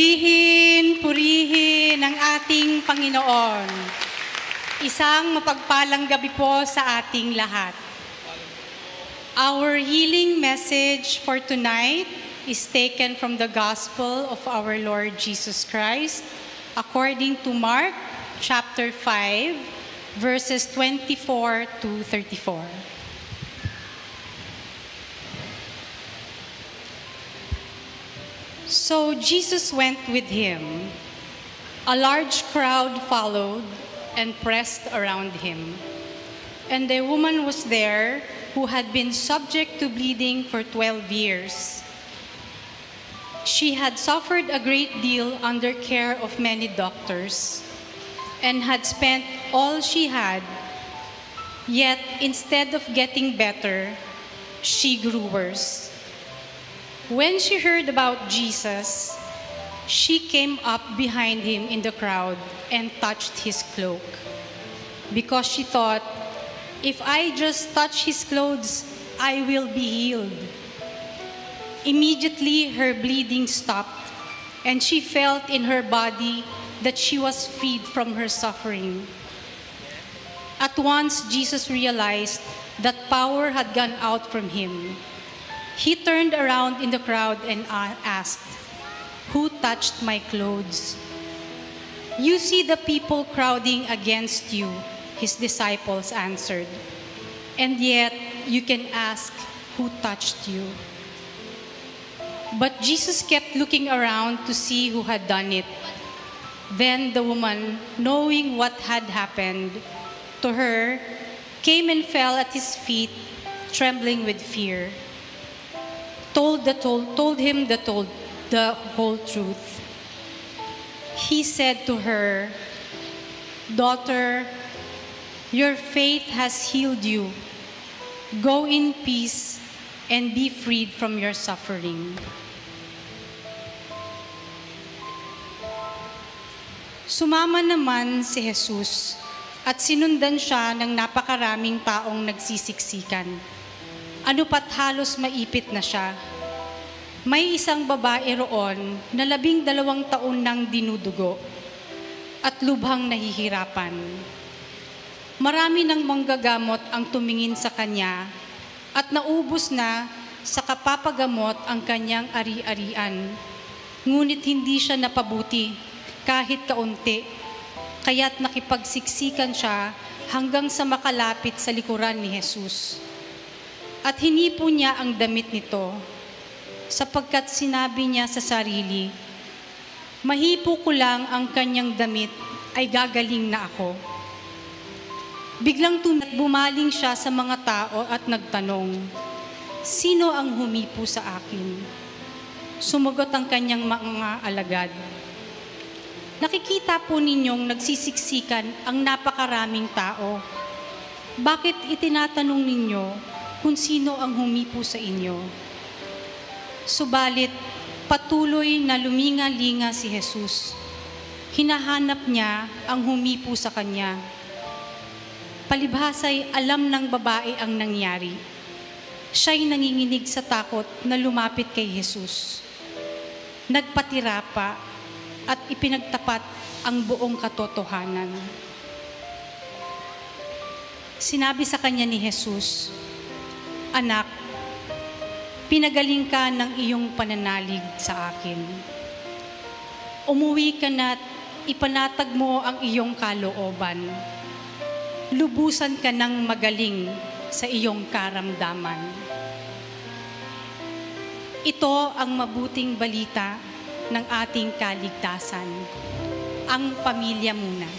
Purihin, purihin ang ating Panginoon. Isang mapagpalang gabi po sa ating lahat. Our healing message for tonight is taken from the Gospel of our Lord Jesus Christ according to Mark chapter 5, verses 24 to 34. So Jesus went with him. A large crowd followed and pressed around him. And a woman was there who had been subject to bleeding for 12 years. She had suffered a great deal under care of many doctors and had spent all she had. Yet instead of getting better, she grew worse. When she heard about Jesus, she came up behind him in the crowd and touched his cloak, because she thought, if I just touch his clothes, I will be healed. Immediately, her bleeding stopped, and she felt in her body that she was freed from her suffering. At once, Jesus realized that power had gone out from him. He turned around in the crowd and asked, "Who touched my clothes?" "You see the people crowding against you," his disciples answered. "And yet you can ask, 'Who touched you?'" But Jesus kept looking around to see who had done it. Then the woman, knowing what had happened to her, came and fell at his feet, trembling with fear. Told him the whole truth. He said to her, "Daughter, your faith has healed you. Go in peace and be freed from your suffering." Sumama naman si Jesus at sinundan siya ng napakaraming taong nagsisiksikan. Ano pat halos maipit na siya. May isang babae roon na 12 taon nang dinudugo at lubhang nahihirapan. Marami ng manggagamot ang tumingin sa kanya at naubos na sa kapapagamot ang kanyang ari-arian. Ngunit hindi siya napabuti kahit kaunti, kaya't nakipagsiksikan siya hanggang sa makalapit sa likuran ni Jesus. At hinipo niya ang damit nito, sapagkat sinabi niya sa sarili, "Mahipo ko lang ang kanyang damit, ay gagaling na ako." Biglang bumaling siya sa mga tao at nagtanong, "Sino ang humipo sa akin?" Sumagot ang kanyang mga alagad, "Nakikita po ninyong nagsisiksikan ang napakaraming tao. Bakit itinatanong ninyo kung sino ang humipo sa inyo?" Subalit, patuloy na luminga-linga si Jesus. Hinahanap niya ang humipo sa kanya. Palibhasa'y alam ng babae ang nangyari. Siya'y nanginginig sa takot na lumapit kay Jesus. Nagpatira pa at ipinagtapat ang buong katotohanan. Sinabi sa kanya ni Jesus, "Anak, pinagaling ka ng iyong pananalig sa akin. Umuwi ka na't ipanatag mo ang iyong kalooban. Lubusan ka ng magaling sa iyong karamdaman." Ito ang mabuting balita ng ating kaligtasan. Ang pamilya muna.